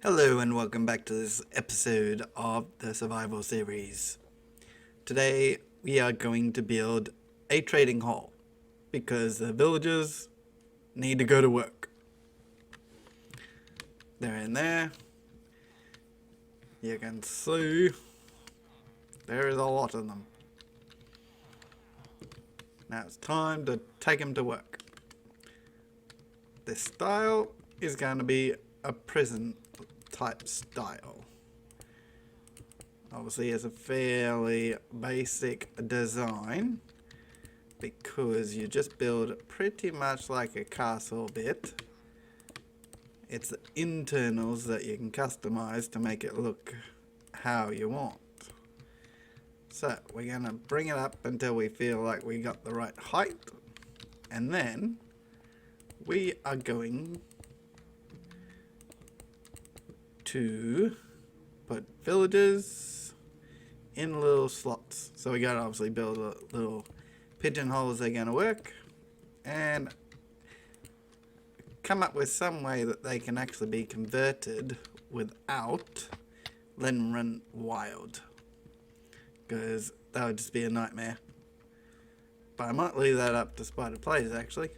Hello and welcome back to this episode of the Survival Series. Today we are going to build a trading hall because the villagers need to go to work. They're in there. You can see there is a lot of them. Now it's time to take them to work. This style is going to be a prison type style. Obviously it's a fairly basic design because you just build pretty much like a castle bit. It's the internals that you can customize to make it look how you want. So we're gonna bring it up until we feel like we got the right height, and then we are going to put villagers in little slots. So we gotta obviously build a little pigeonholes they're gonna work, and come up with some way that they can actually be converted without letting them run wild, because that would just be a nightmare. But I might leave that up to Spider Plays actually.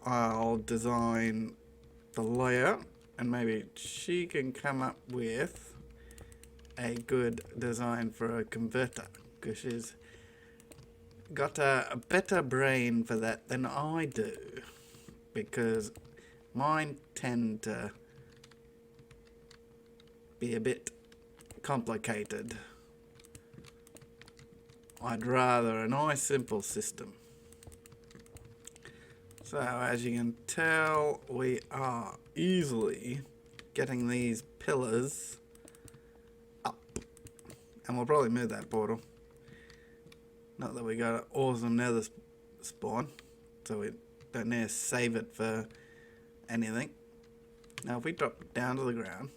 I'll design the layout and maybe she can come up with a good design for a converter, because she's got a better brain for that than I do, because mine tend to be a bit complicated. I'd rather a nice simple system. So as you can tell, we are easily getting these pillars up, and we'll probably move that portal. Not that we got an awesome nether spawn, so we don't need to save it for anything. Now if we drop down to the ground,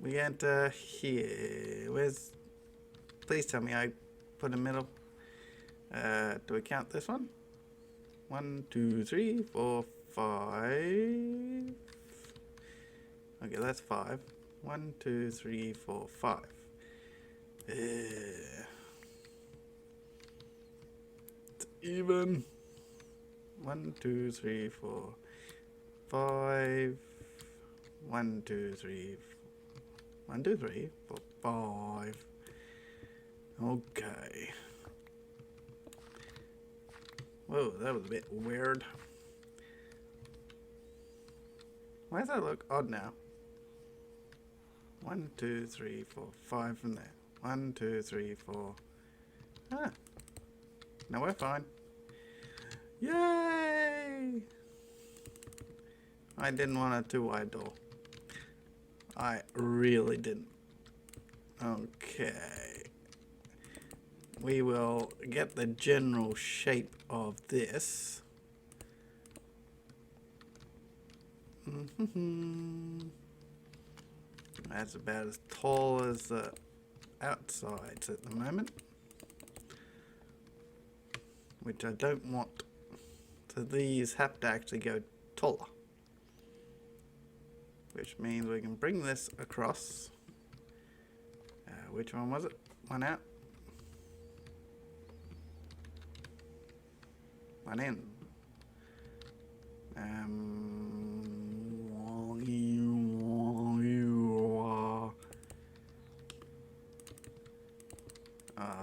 we enter here. Please tell me I put a middle. Do we count this one? 1, 2, 3, 4, 5. Okay, that's 5. 1, 2, 3, 4, 5. It's even. 1, 2, 3, 4, 5. 1, 2, 3. 1, 2, 3, 4, 5. Okay. Whoa, that was a bit weird. Why does that look odd now? 1, 2, 3, 4, 5 from there. 1, 2, 3, 4. Ah. No, we're fine. Yay! I didn't want a two-wide door. I really didn't. Okay. We will get the general shape of this. That's about as tall as the outsides at the moment, which I don't want. So these have to actually go taller, which means we can bring this across. Which one was it? One out. One in.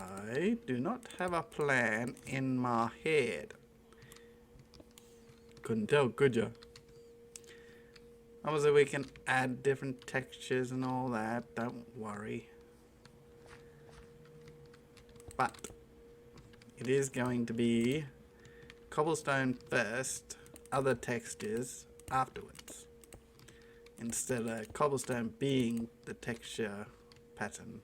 I do not have a plan in my head. Couldn't tell, could ya? Obviously we can add different textures and all that, don't worry. But it is going to be cobblestone first, other textures afterwards, instead of cobblestone being the texture pattern.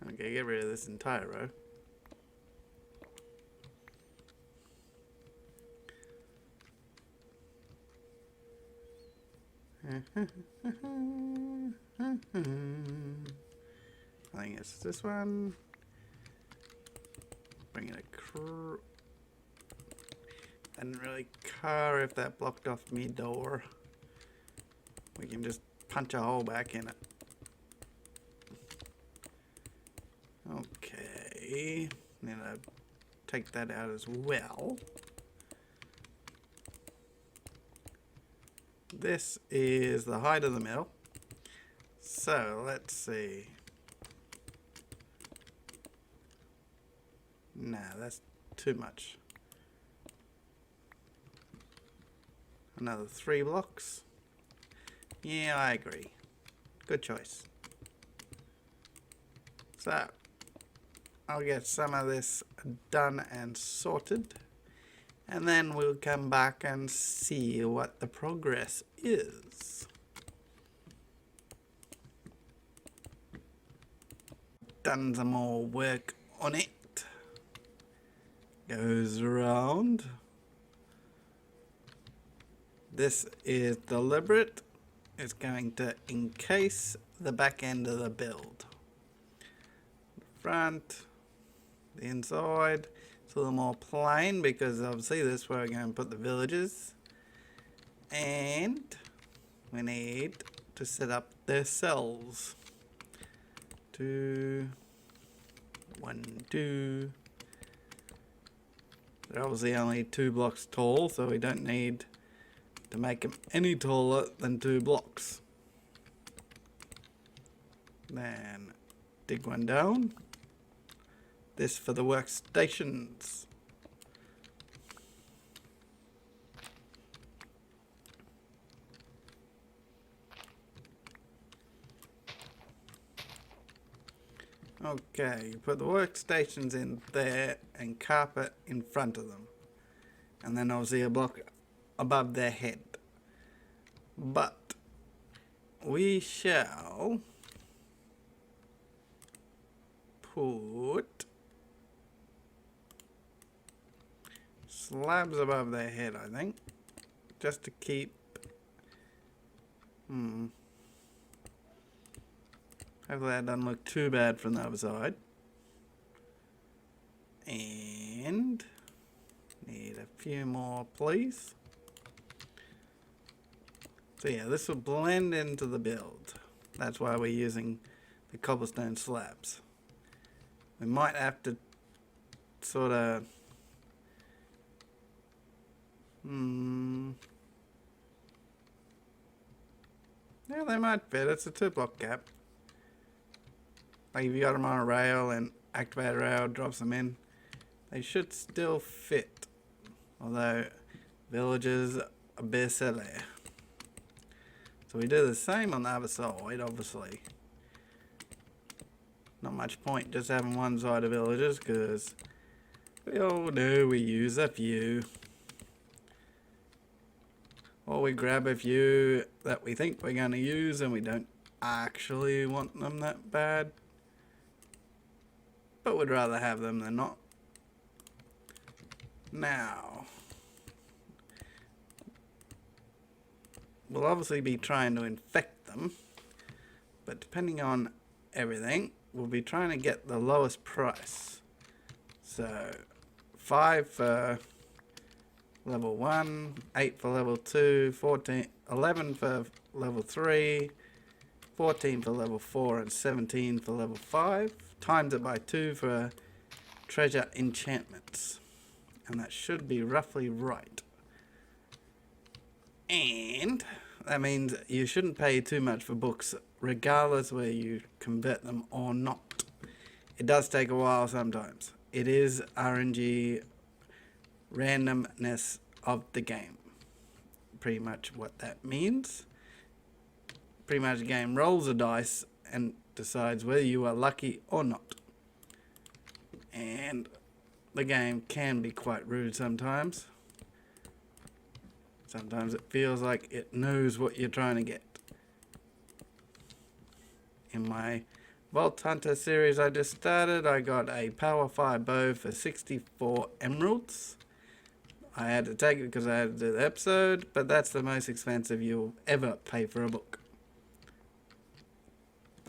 Okay, get rid of this entire row. I think it's this one. Bring it I didn't really care if that blocked off me door. We can just punch a hole back in it. Okay. Then I take that out as well. This is the height of the mill. So let's see. Nah, that's too much. Another 3 blocks. Yeah, I agree. Good choice. So, I'll get some of this done and sorted. And then we'll come back and see what the progress is. Done some more work on it. Goes around. This is deliberate. It's going to encase the back end of the build. The front, the inside. It's a little more plain because obviously this is where we're going to put the villages. And we need to set up their cells. 2, 1, 2. They're obviously only 2 blocks tall, so we don't need to make them any taller than 2 blocks. Then dig one down. This for the workstations. Okay, you put the workstations in there and carpet in front of them. And then obviously a block above their head. But we shall put slabs above their head, I think, just to keep hopefully that doesn't look too bad from the other side. And need a few more, please. So yeah, this will blend into the build. That's why we're using the cobblestone slabs. We might have to sort of yeah, they might fit. It's a 2 block gap. Like if you got them on a rail and activate a rail, drops them in, they should still fit. Although villages are a bit silly. So we do the same on the other side, obviously. Not much point just having one side of villages because we all know we use a few. Or we grab a few that we think we're going to use and we don't actually want them that bad. But we'd rather have them than not. Now, we'll obviously be trying to infect them. But depending on everything, we'll be trying to get the lowest price. So, 5 for level 1, 8 for level 2, 11 for level 3, 14 for level 4, and 17 for level 5. Times it by 2 for treasure enchantments. And that should be roughly right. And that means you shouldn't pay too much for books, regardless where you convert them or not. It does take a while sometimes. It is RNG, randomness of the game. Pretty much what that means. Pretty much the game rolls a dice and decides whether you are lucky or not. And the game can be quite rude sometimes. Sometimes it feels like it knows what you're trying to get. In my Vault Hunter series I just started, I got a Power 5 bow for 64 emeralds. I had to take it because I had to do the episode, but that's the most expensive you'll ever pay for a book.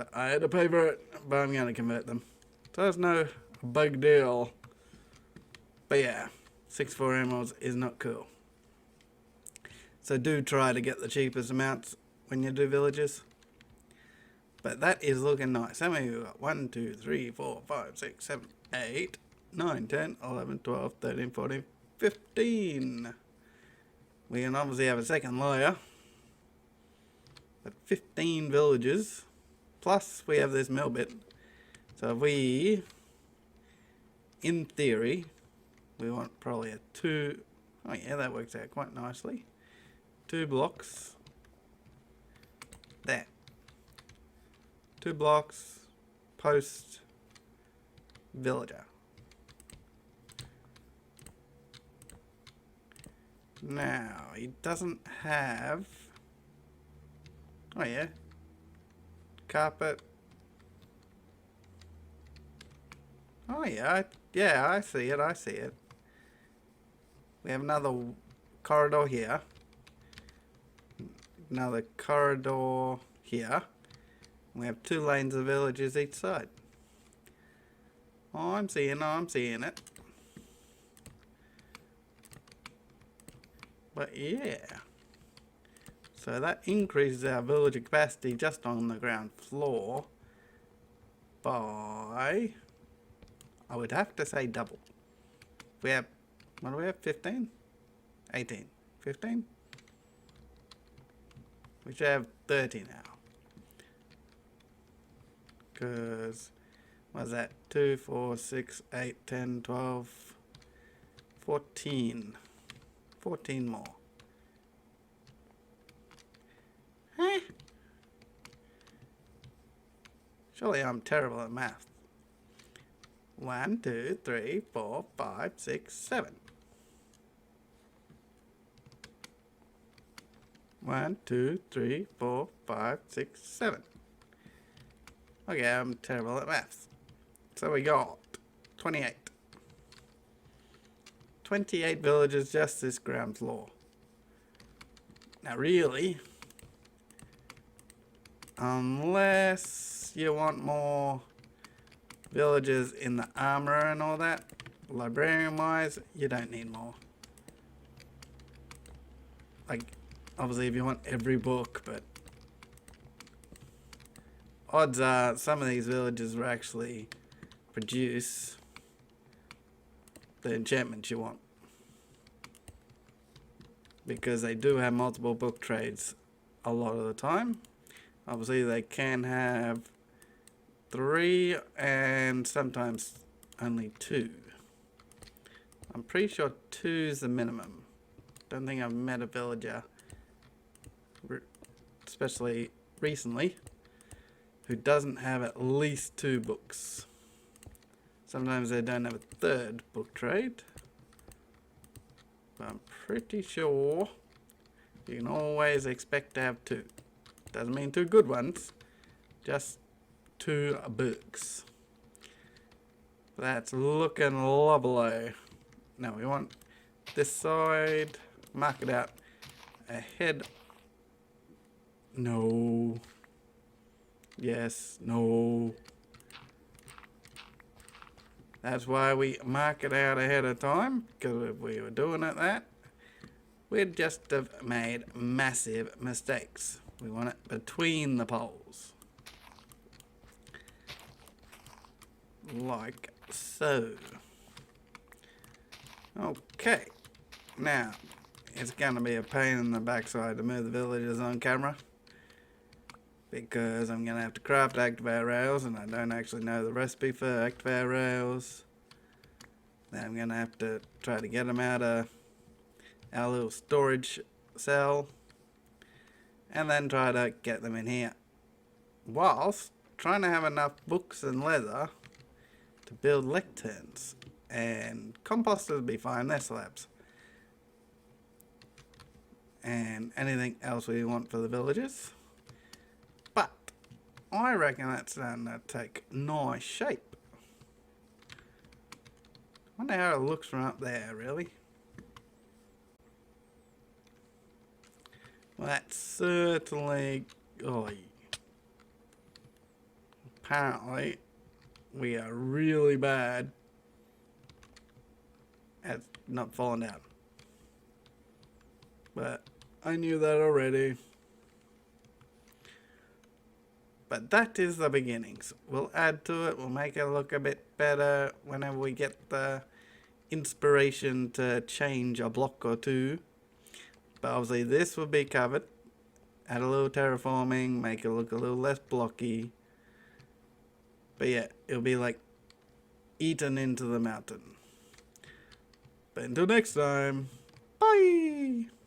But I had to pay for it, but I'm going to convert them. So it's no big deal. But yeah, 64 emeralds is not cool. So do try to get the cheapest amounts when you do villages. But that is looking nice. How many we got? 1, 2, 3, 4, 5, 6, 7, 8, 9, 10, 11, 12, 13, 14, 15. We can obviously have a second layer. But 15 villages. Plus we have this mill bit. So if we, in theory, we want probably a 2. Oh yeah, that works out quite nicely. 2 blocks. There. 2 blocks. Post. Villager. Now, he doesn't have... Oh yeah. Carpet. Oh yeah, I see it, I see it. We have another corridor here. Another corridor here. We have 2 lanes of villages each side. Oh, I'm seeing it. But yeah. So that increases our villager capacity just on the ground floor by, I would have to say double. We have, what do we have, 15? 18. 15? We should have 30 now. Because, what is that? 2, 4, 6, 8, 10, 12, 14. 14 more. Huh? Surely I'm terrible at math. 1, 2, 3, 4, 5, 6, 7. 1, 2, 3, 4, 5, 6, 7. Okay, I'm terrible at maths. So we got 28. 28 villages just this ground floor. Now really, unless you want more villages in the armor and all that, librarian wise, you don't need more. Like, obviously if you want every book, but odds are some of these villages will actually produce the enchantments you want. Because they do have multiple book trades a lot of the time. Obviously they can have 3 and sometimes only 2. I'm pretty sure 2 is the minimum. Don't think I've met a villager, especially recently, who doesn't have at least 2 books. Sometimes they don't have a 3rd book trade. But I'm pretty sure you can always expect to have 2. Doesn't mean 2 good ones, just 2 books. That's looking lovely. Now we want this side, mark it out ahead. No. Yes, no. That's why we mark it out ahead of time, because if we were doing it that, we'd just have made massive mistakes. We want it between the poles. Like so. Okay. Now, it's going to be a pain in the backside to move the villagers on camera, because I'm going to have to craft activator rails, and I don't actually know the recipe for activator rails. Then I'm going to have to try to get them out of our little storage cell, and then try to get them in here, whilst trying to have enough books and leather to build lecterns. And composters will be fine, they're slabs. And anything else we want for the villagers. But I reckon that's starting to take nice shape. I wonder how it looks from up there, really. Well, that's certainly... Oh, apparently we are really bad at not falling down. But I knew that already. But that is the beginnings. We'll add to it. We'll make it look a bit better whenever we get the inspiration to change a block or two. But obviously this will be covered. Add a little terraforming, make it look a little less blocky. But yeah, it'll be like eaten into the mountain. But until next time, bye!